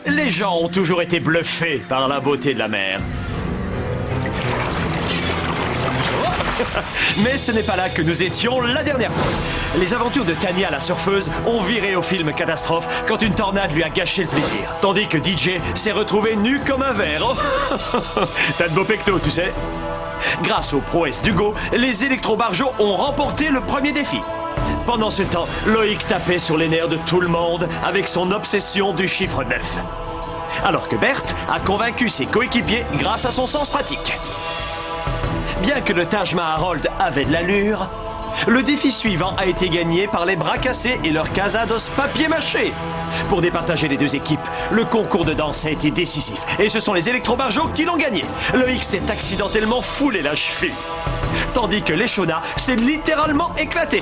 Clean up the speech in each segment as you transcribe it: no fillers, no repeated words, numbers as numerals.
Les gens ont toujours été bluffés par la beauté de la mer. Mais ce n'est pas là que nous étions la dernière fois. Les aventures de Tania la surfeuse ont viré au film catastrophe quand une tornade lui a gâché le plaisir. Tandis que DJ s'est retrouvé nu comme un verre. Oh. T'as de beaux pectos, tu sais. Grâce aux prouesses d'Hugo, les électrobarjots ont remporté le premier défi. Pendant ce temps, Loïc tapait sur les nerfs de tout le monde avec son obsession du chiffre 9. Alors que Berthe a convaincu ses coéquipiers grâce à son sens pratique. Bien que le Taj Mahal avait de l'allure, le défi suivant a été gagné par les bras cassés et leur casados papier-mâché. Pour départager les deux équipes, le concours de danse a été décisif. Et ce sont les électrobarjots qui l'ont gagné. Loïc s'est accidentellement foulé la cheville. Tandis que l'échona s'est littéralement éclaté.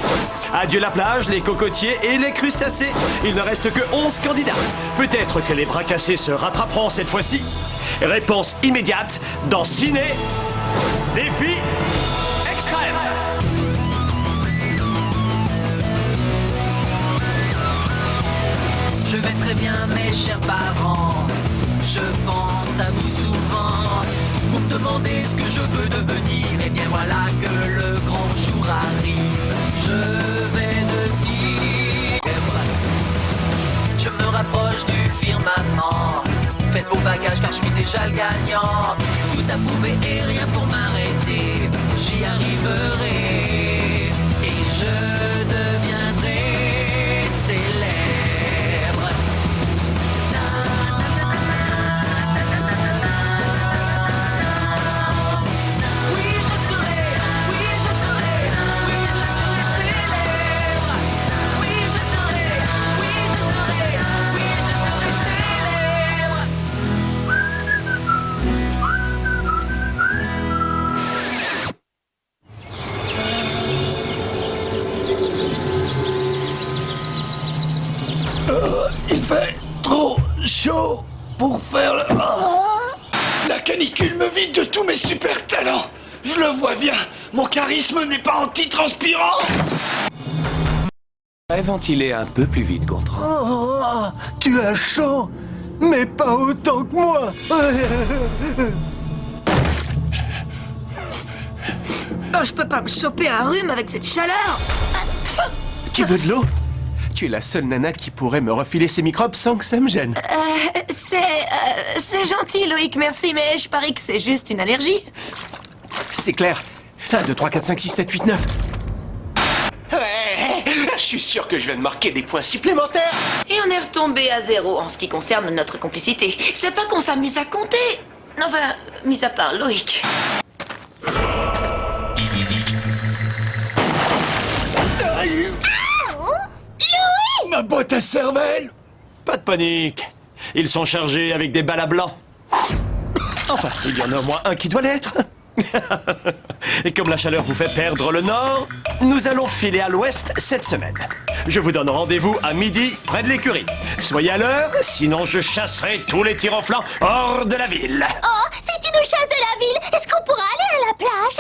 Adieu la plage, les cocotiers et les crustacés. Il ne reste que 11 candidats. Peut-être que les bras cassés se rattraperont cette fois-ci. Réponse immédiate dans Ciné... Défi extrême. Je vais très bien, mes chers parents. Je pense à vous souvent. Vous me demandez ce que je veux devenir. Et bien voilà que le grand jour arrive. Je vais devenir. Je me rapproche du firmament. Faites vos bagages car je suis déjà le gagnant. Tout à prouver et rien pour m'arrêter. J'y arriverai et je deviendrai célèbre. Oui, je serai, oui, je serai, oui, je serai célèbre. Oui, je serai, oui, je serai, oui, je serai célèbre. Il fait trop chaud pour faire le... La canicule me vide de tous mes super talents. Je le vois bien, mon charisme n'est pas antitranspirant. Ventiler un peu plus vite, Gontran. Oh, tu as chaud, mais pas autant que moi. Oh, je peux pas me choper un rhume avec cette chaleur. Tu veux de l'eau? Tu es la seule nana qui pourrait me refiler ces microbes sans que ça me gêne. C'est gentil, Loïc, merci, mais je parie que c'est juste une allergie. C'est clair. 1, 2, 3, 4, 5, 6, 7, 8, 9. Ouais, je suis sûr que je viens de marquer des points supplémentaires. Et on est retombé à 0 en ce qui concerne notre complicité. C'est pas qu'on s'amuse à compter. Enfin, mis à part Loïc. Ma boîte à cervelle. Pas de panique. Ils sont chargés avec des balles à blanc. Enfin, il y en a au moins un qui doit l'être. Et comme la chaleur vous fait perdre le nord, nous allons filer à l'ouest cette semaine. Je vous donne rendez-vous à midi près de l'écurie. Soyez à l'heure, sinon je chasserai tous les tirs au flanc hors de la ville. Oh, si tu nous chasses de la ville, est-ce qu'on pourra aller à la plage?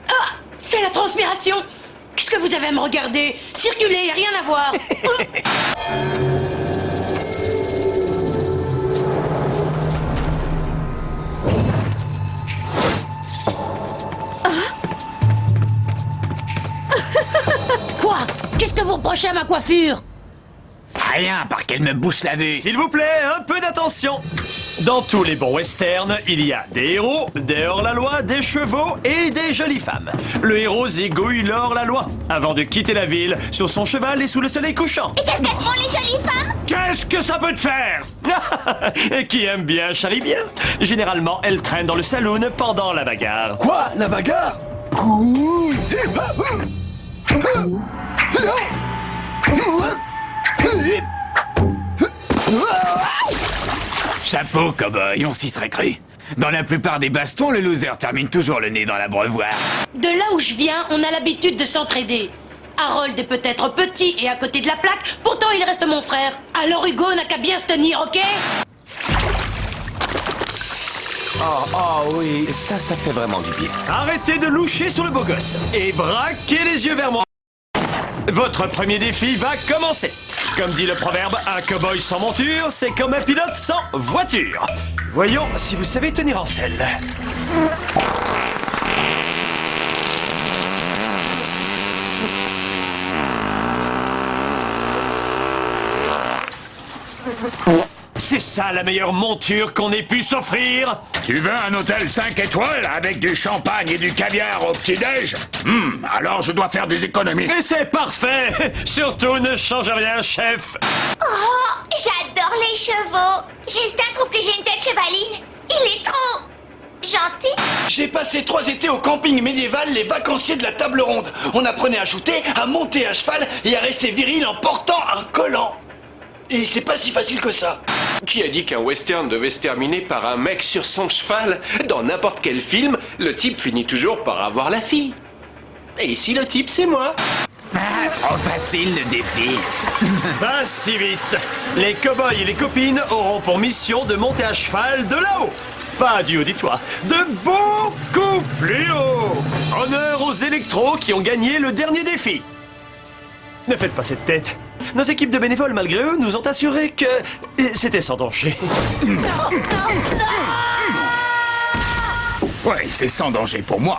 Ah, c'est la transpiration. Qu'est-ce que vous avez à me regarder? Circulez, rien à voir. Quoi? Qu'est-ce que vous reprochez à ma coiffure? Rien, à part qu'elle me bouche la vue. S'il vous plaît, un peu d'attention. Dans tous les bons westerns, il y a des héros, des hors-la-loi, des chevaux et des jolies femmes. Le héros zigouille le hors-la-loi avant de quitter la ville sur son cheval et sous le soleil couchant. Et qu'est-ce qu'elles font, les jolies femmes? Qu'est-ce que ça peut te faire? Et qui aime bien charrie bien. Généralement, elles traînent dans le saloon pendant la bagarre. Quoi? La bagarre? Chapeau, cow-boy, on s'y serait cru. Dans la plupart des bastons, le loser termine toujours le nez dans l'abreuvoir. De là où je viens, on a l'habitude de s'entraider. Harold est peut-être petit et à côté de la plaque, pourtant il reste mon frère. Alors Hugo n'a qu'à bien se tenir, ok? Oh oui, ça fait vraiment du bien. Arrêtez de loucher sur le beau gosse et braquez les yeux vers moi. Votre premier défi va commencer. Comme dit le proverbe, un cow-boy sans monture, c'est comme un pilote sans voiture. Voyons si vous savez tenir en selle. C'est ça la meilleure monture qu'on ait pu s'offrir. Tu veux un hôtel 5 étoiles avec du champagne et du caviar au petit-déj? Alors je dois faire des économies. Mais c'est parfait. Surtout ne change rien, chef. Oh, j'adore les chevaux. Justin trouve que j'ai une tête chevaline. Il est trop gentil. J'ai passé 3 étés au camping médiéval, les vacanciers de la table ronde. On apprenait à shooter, à monter à cheval et à rester viril en portant un collant. Et c'est pas si facile que ça. Qui a dit qu'un western devait se terminer par un mec sur son cheval? Dans n'importe quel film, le type finit toujours par avoir la fille. Et ici, le type, c'est moi. Trop facile le défi. Pas si vite. Les cow-boys et les copines auront pour mission de monter à cheval de là-haut. Pas du haut du toit, de beaucoup plus haut. Honneur aux électros qui ont gagné le dernier défi. Ne faites pas cette tête. Nos équipes de bénévoles, malgré eux, nous ont assuré que c'était sans danger. Oui, c'est sans danger pour moi.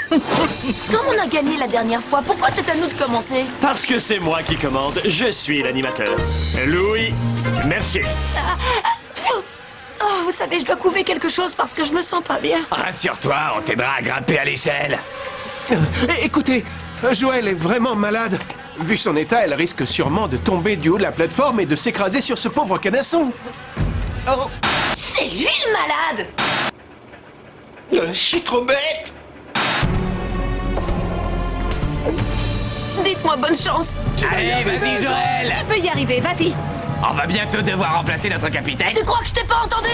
Comme on a gagné la dernière fois, pourquoi c'est à nous de commencer? Parce que c'est moi qui commande, je suis l'animateur. Louis Mercier. Oh, vous savez, je dois couver quelque chose parce que je me sens pas bien. Rassure-toi, on t'aidera à grimper à l'échelle. Écoutez, Joël est vraiment malade. Vu son état, elle risque sûrement de tomber du haut de la plateforme et de s'écraser sur ce pauvre canasson. Oh, C'est lui le malade! Je suis trop bête. Dites-moi bonne chance. Allez, vas-y Joël. Tu peux y arriver, vas-y. On va bientôt devoir remplacer notre capitaine. Tu crois que je t'ai pas entendu?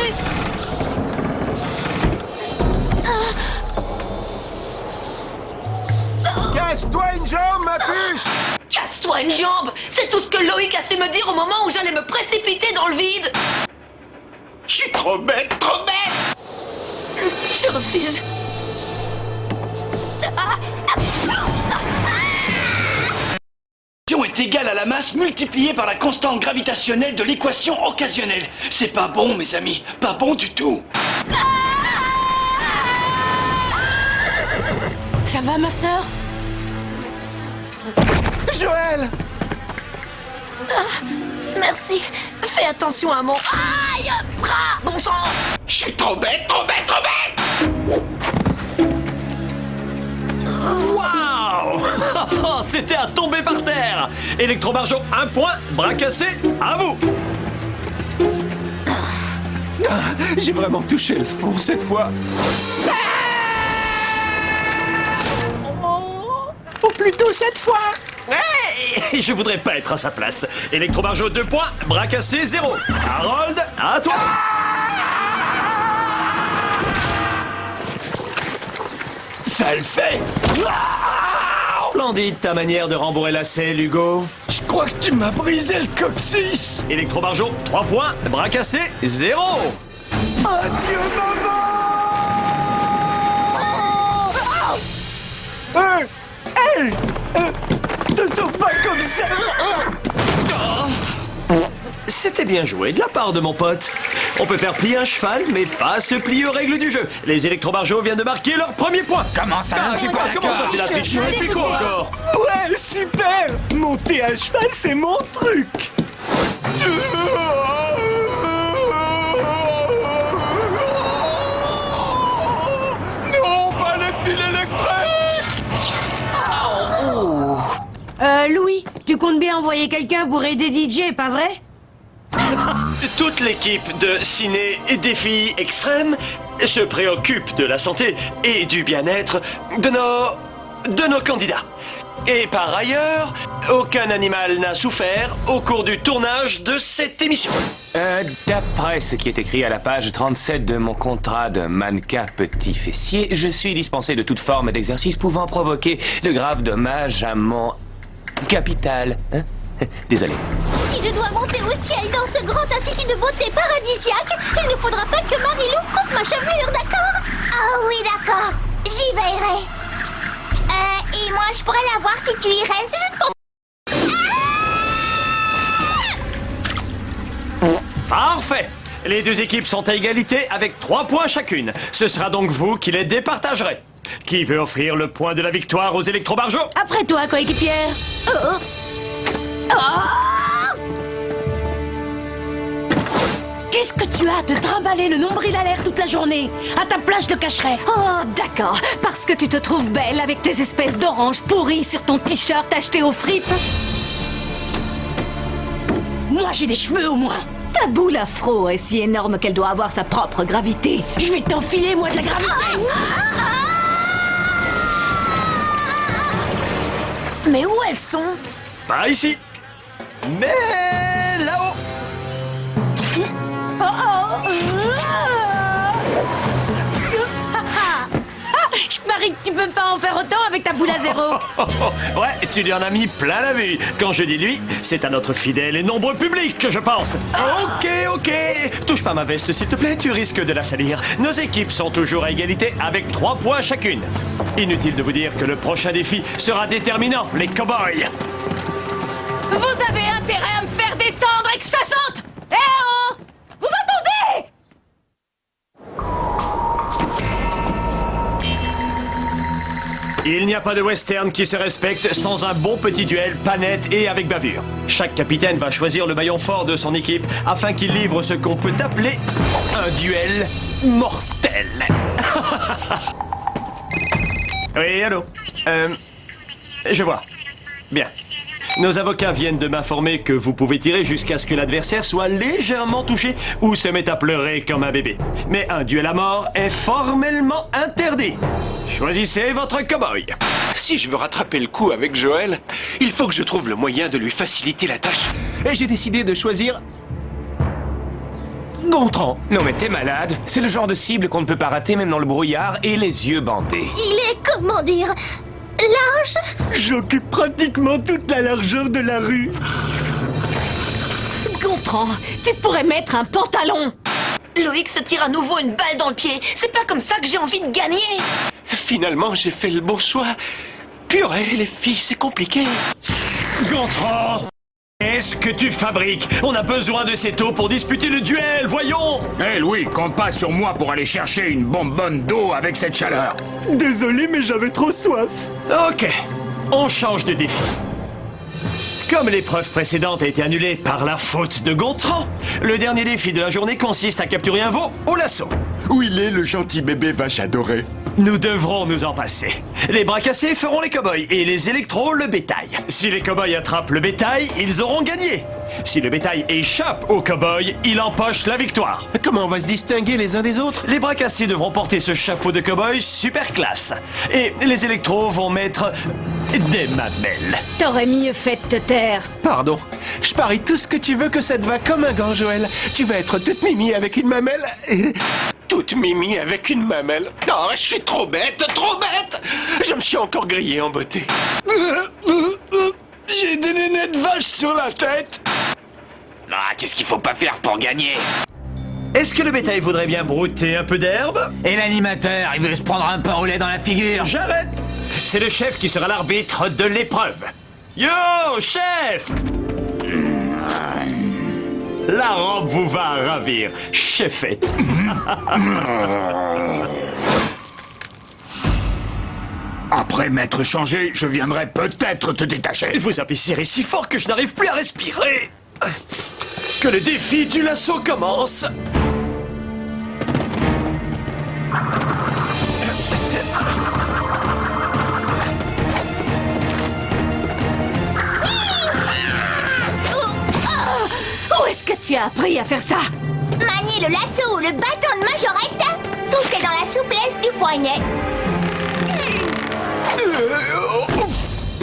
casse-toi une jambe, ma puce! Casse-toi une jambe! C'est tout ce que Loïc a su me dire au moment où j'allais me précipiter dans le vide! Je suis trop bête, trop bête. Je refuse. Est égale à la masse multipliée par la constante gravitationnelle de l'équation occasionnelle. C'est pas bon, mes amis, pas bon du tout. Ça va, ma sœur? Joël! Merci. Fais attention à mon... Aïe! Bras! Bon sang! Je suis trop bête, trop bête, trop bête. Waouh! C'était à tomber par terre! Électrobarjo, 1 point, bras cassé, à vous! J'ai vraiment touché le fond cette fois. Ou plutôt cette fois. Hey! Je voudrais pas être à sa place. Électrobarjo, 2 points, bras cassé, 0. Harold, à toi! Ça le fait. Splendide ta manière de rembourrer la selle, Hugo. Je crois que tu m'as brisé le coccyx. Électrobarjo, 3 points, bras cassé, 0. Adieu, maman. Te sauve pas comme ça. C'était bien joué de la part de mon pote. On peut faire plier un cheval, mais pas se plier aux règles du jeu. Les électrobarjos viennent de marquer leur premier point. Comment ça? Je suis pas Comment ça, c'est la triche? Tu fais quoi encore? Ouais, super. Monter à cheval, c'est mon truc. Non, pas le fil électrique. Louis, tu comptes bien envoyer quelqu'un pour aider DJ, pas vrai? Toute l'équipe de Ciné et Défis Extrêmes se préoccupe de la santé et du bien-être de nos candidats. Et par ailleurs, aucun animal n'a souffert au cours du tournage de cette émission. D'après ce qui est écrit à la page 37 de mon contrat de mannequin petit fessier, je suis dispensé de toute forme d'exercice pouvant provoquer de graves dommages à mon capital. Hein? Désolé. Si je dois monter au ciel dans ce grand institut de beauté paradisiaque, il ne faudra pas que Marilou coupe ma chevelure, d'accord? Oh oui, d'accord. J'y veillerai. Et moi, je pourrais la voir si tu y restes. Parfait. Les deux équipes sont à égalité avec 3 points chacune. Ce sera donc vous qui les départagerez. Qui veut offrir le point de la victoire aux électrobarjots? Après toi, coéquipière. Qu'est-ce que tu as de trimballer le nombril à l'air toute la journée? À ta place, je le cacherai. Oh, d'accord. Parce que tu te trouves belle avec tes espèces d'oranges pourries sur ton t-shirt acheté aux fripes. Moi, j'ai des cheveux au moins. Ta boule afro est si énorme qu'elle doit avoir sa propre gravité. Je vais t'enfiler, moi, de la gravité. Mais où elles sont? Pas ici. Mais là-haut. Je parie que tu peux pas en faire autant avec ta boule à zéro. Ouais, tu lui en as mis plein la vue. Quand je dis lui, c'est à notre fidèle et nombreux public que je pense. Ok. Touche pas ma veste, s'il te plaît, tu risques de la salir. Nos équipes sont toujours à égalité avec 3 points chacune. Inutile de vous dire que le prochain défi sera déterminant, les cow-boys. Vous avez intérêt à me faire descendre et que ça saute. Eh oh! Vous entendez? Il n'y a pas de western qui se respecte sans un bon petit duel, pas net et avec bavure. Chaque capitaine va choisir le maillon fort de son équipe afin qu'il livre ce qu'on peut appeler un duel mortel. Oui, allô? Je vois. Bien. Nos avocats viennent de m'informer que vous pouvez tirer jusqu'à ce que l'adversaire soit légèrement touché ou se mette à pleurer comme un bébé. Mais un duel à mort est formellement interdit. Choisissez votre cow-boy. Si je veux rattraper le coup avec Joël, il faut que je trouve le moyen de lui faciliter la tâche. Et j'ai décidé de choisir... Gontran. Non mais t'es malade. C'est le genre de cible qu'on ne peut pas rater même dans le brouillard et les yeux bandés. Il est, comment dire, large. J'occupe pratiquement toute la largeur de la rue. Gontran, tu pourrais mettre un pantalon. Loïc se tire à nouveau une balle dans le pied. C'est pas comme ça que j'ai envie de gagner. Finalement, j'ai fait le bon choix. Purée, les filles, c'est compliqué. Gontran! Qu'est-ce que tu fabriques? On a besoin de ces taux pour disputer le duel, voyons! Hé Louis, compte pas sur moi pour aller chercher une bonbonne d'eau avec cette chaleur. Désolé, mais j'avais trop soif. Ok, on change de défi. Comme l'épreuve précédente a été annulée par la faute de Gontran, le dernier défi de la journée consiste à capturer un veau au lasso. Où il est, le gentil bébé vache adoré? Nous devrons nous en passer. Les bras cassés feront les cow-boys et les électros le bétail. Si les cow-boys attrapent le bétail, ils auront gagné. Si le bétail échappe aux cow-boys, il empoche la victoire. Comment on va se distinguer les uns des autres? Les bras cassés devront porter ce chapeau de cow-boy super classe. Et les électros vont mettre des mamelles. T'aurais mieux fait de te taire. Pardon, je parie tout ce que tu veux que ça te va comme un gant, Joël. Tu vas être toute mimi avec une mamelle et... Toute mimi avec une mamelle. Oh, je suis trop bête, trop bête. Je me suis encore grillé en beauté. J'ai des nénets de vache sur la tête. Ah, qu'est-ce qu'il faut pas faire pour gagner? Est-ce que le bétail voudrait bien brouter un peu d'herbe? Et l'animateur, il veut se prendre un pain au lait dans la figure. J'arrête. C'est le chef qui sera l'arbitre de l'épreuve. Yo, chef! La robe vous va ravir, chefette. Après m'être changé, je viendrai peut-être te détacher. Vous avez serré si fort que je n'arrive plus à respirer. Que le défi du lasso commence. Où est-ce que tu as appris à faire ça? Manier le lasso ou le bâton de majorette, tout est dans la souplesse du poignet.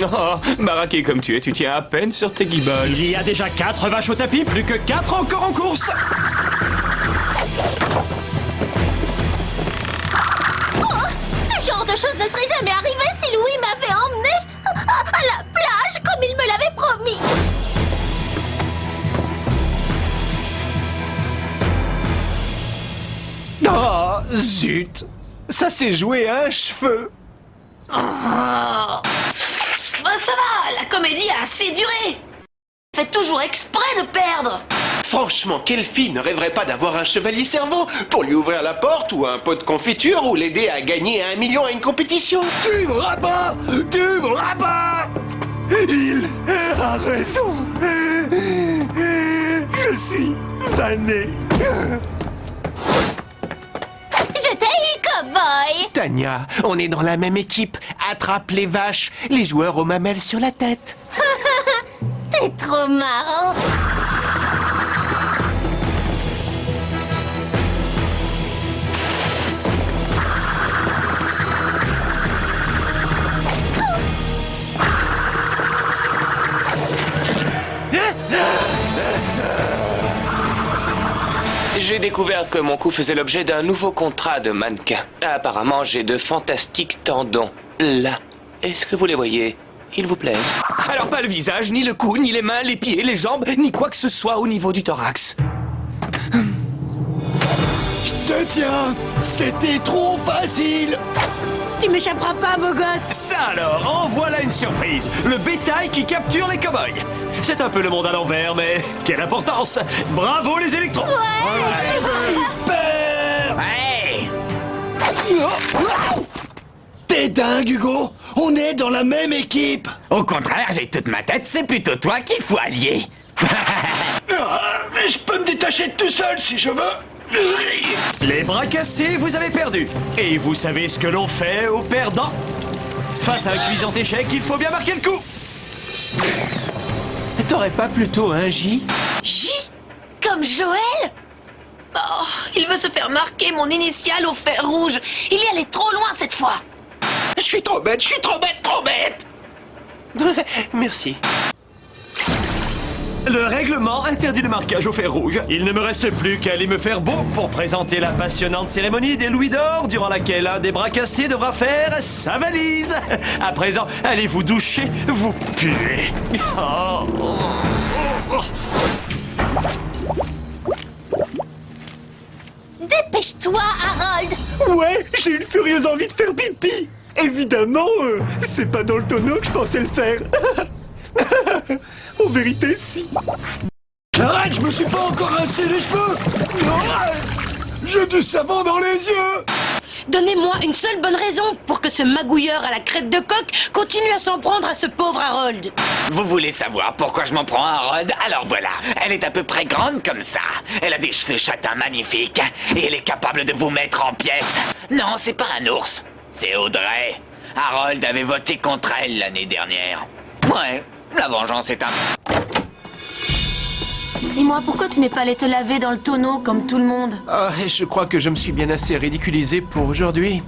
Oh, baraqué comme tu es, tu tiens à peine sur tes guibolles. Il y a déjà 4 vaches au tapis, plus que 4 encore en course. Oh, ce genre de choses ne serait jamais arrivé si Louis m'avait emmené à la plage comme il me l'avait promis. Oh, zut. Ça s'est joué à un cheveu. Ben ça va, la comédie a assez duré. Faites toujours exprès de perdre. Franchement, quelle fille ne rêverait pas d'avoir un chevalier cerveau pour lui ouvrir la porte ou un pot de confiture ou l'aider à gagner 1 million à une compétition? Tu me rabats! Tu me rabats! Il a raison! Je suis vanné! Je t'ai eu, cow-boy! Tania, on est dans la même équipe. Attrape les vaches, les joueurs aux mamelles sur la tête. T'es trop marrant! J'ai découvert que mon cou faisait l'objet d'un nouveau contrat de mannequin. Apparemment, j'ai de fantastiques tendons. Là. Est-ce que vous les voyez? Ils vous plaisent? Alors pas le visage, ni le cou, ni les mains, les pieds, les jambes, ni quoi que ce soit au niveau du thorax. Je te tiens! C'était trop facile! Tu m'échapperas pas, beau gosse! Ça alors, en voilà une surprise. Le bétail qui capture les cow-boys. C'est un peu le monde à l'envers, mais quelle importance! Bravo les électrons! Super! Hey! T'es dingue, Hugo! On est dans la même équipe! Au contraire, j'ai toute ma tête, c'est plutôt toi qu'il faut allier. Mais je peux me détacher de tout seul si je veux! Les bras cassés, vous avez perdu. Et vous savez ce que l'on fait aux perdants? Face à un cuisant échec, il faut bien marquer le coup. T'aurais pas plutôt un J? J? Comme Joël? Oh, il veut se faire marquer mon initiale au fer rouge. Il y allait trop loin cette fois. Je suis trop bête, je suis trop bête, trop bête. Merci. Le règlement interdit le marquage au fer rouge. Il ne me reste plus qu'à aller me faire beau pour présenter la passionnante cérémonie des louis d'or durant laquelle un des bras cassés devra faire sa valise. À présent, allez vous doucher, vous puez. Dépêche-toi, Harold! Ouais, j'ai une furieuse envie de faire pipi! Évidemment, c'est pas dans le tonneau que je pensais le faire. En vérité, si. Arrête, je me suis pas encore rincé les cheveux. Arrête, j'ai du savon dans les yeux. Donnez-moi une seule bonne raison pour que ce magouilleur à la crête de coq continue à s'en prendre à ce pauvre Harold. Vous voulez savoir pourquoi je m'en prends à Harold? Alors voilà, elle est à peu près grande comme ça. Elle a des cheveux châtains magnifiques et elle est capable de vous mettre en pièces. Non, c'est pas un ours, c'est Audrey. Harold avait voté contre elle l'année dernière. Ouais, la vengeance est un... Dis-moi, pourquoi tu n'es pas allé te laver dans le tonneau comme tout le monde? Ah, je crois que je me suis bien assez ridiculisé pour aujourd'hui.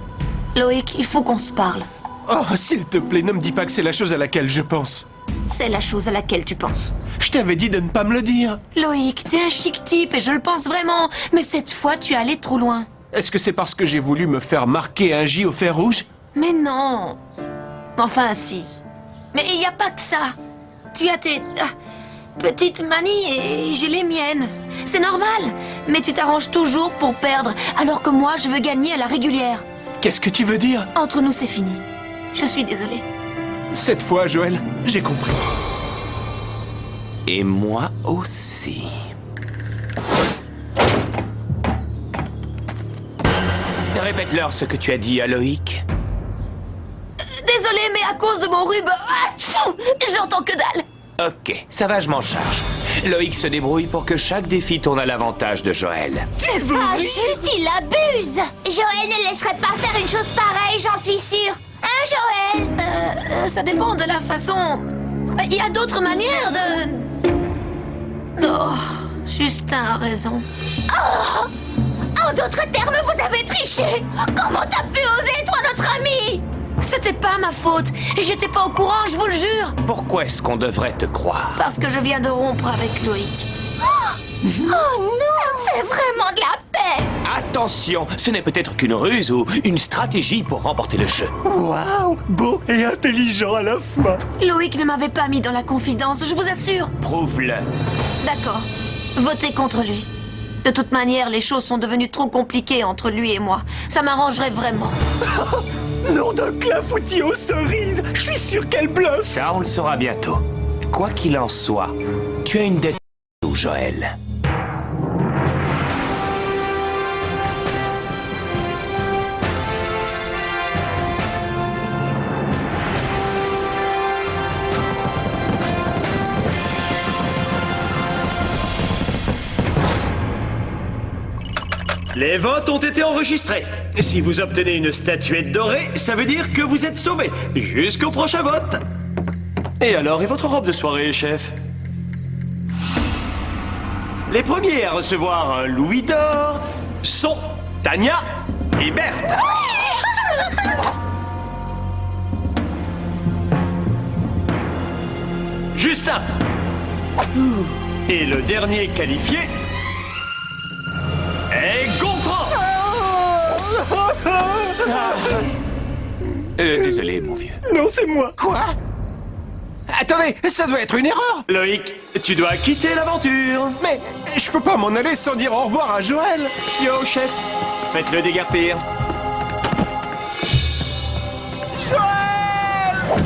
Loïc, il faut qu'on se parle. Oh, s'il te plaît, ne me dis pas que c'est la chose à laquelle je pense. C'est la chose à laquelle tu penses. Je t'avais dit de ne pas me le dire. Loïc, t'es un chic type et je le pense vraiment. Mais cette fois, tu es allé trop loin. Est-ce que c'est parce que j'ai voulu me faire marquer un J au fer rouge? Mais non. Enfin, si. Mais il n'y a pas que ça. Tu as tes petites manies et j'ai les miennes. C'est normal. Mais tu t'arranges toujours pour perdre, alors que moi, je veux gagner à la régulière. Qu'est-ce que tu veux dire? Entre nous, c'est fini. Je suis désolée. Cette fois, Joël, j'ai compris. Et moi aussi. Répète-leur ce que tu as dit à Loïc. Désolée, mais à cause de mon rhume, j'entends que dalle. Ok, ça va, je m'en charge. Loïc se débrouille pour que chaque défi tourne à l'avantage de Joël. C'est pas juste, il abuse! Joël ne laisserait pas faire une chose pareille, j'en suis sûre. Hein, Joël? Ça dépend de la façon. Il y a d'autres manières de... Oh, Justin a raison. Oh! En d'autres termes, vous avez triché! Comment t'as pu oser, toi, notre ami? C'était pas ma faute. J'étais pas au courant, je vous le jure. Pourquoi est-ce qu'on devrait te croire? Parce que je viens de rompre avec Loïc. Oh non! Ça me fait vraiment de la peine! Attention, ce n'est peut-être qu'une ruse ou une stratégie pour remporter le jeu. Waouh! Beau et intelligent à la fois. Loïc ne m'avait pas mis dans la confidence, je vous assure. Prouve-le. D'accord. Votez contre lui. De toute manière, les choses sont devenues trop compliquées entre lui et moi. Ça m'arrangerait vraiment. Nom d'un clafoutis aux cerises! Je suis sûr qu'elle bluffe! Ça, on le saura bientôt. Quoi qu'il en soit, Tu as une dette au Joël. Les votes ont été enregistrés. Si vous obtenez une statuette dorée, ça veut dire que vous êtes sauvé jusqu'au prochain vote. Et alors, et votre robe de soirée, chef? Les premiers à recevoir un louis d'or sont Tania et Berthe. Justin. Et le dernier qualifié est Gontran. Désolé, mon vieux. Non, c'est moi. Quoi? Attendez, ça doit être une erreur. Loïc, tu dois quitter l'aventure. Mais je peux pas m'en aller sans dire au revoir à Joël. Yo, chef, faites-le déguerpir. Joël!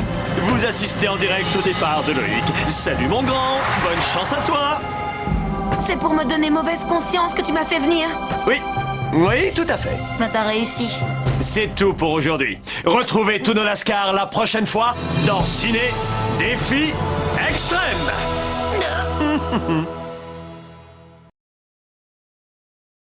Vous assistez en direct au départ de Loïc. Salut mon grand, bonne chance à toi. C'est pour me donner mauvaise conscience que tu m'as fait venir. Oui, tout à fait. Bah t'as réussi. C'est tout pour aujourd'hui. Retrouvez tous nos Lascars la prochaine fois dans Ciné Défi Extrême.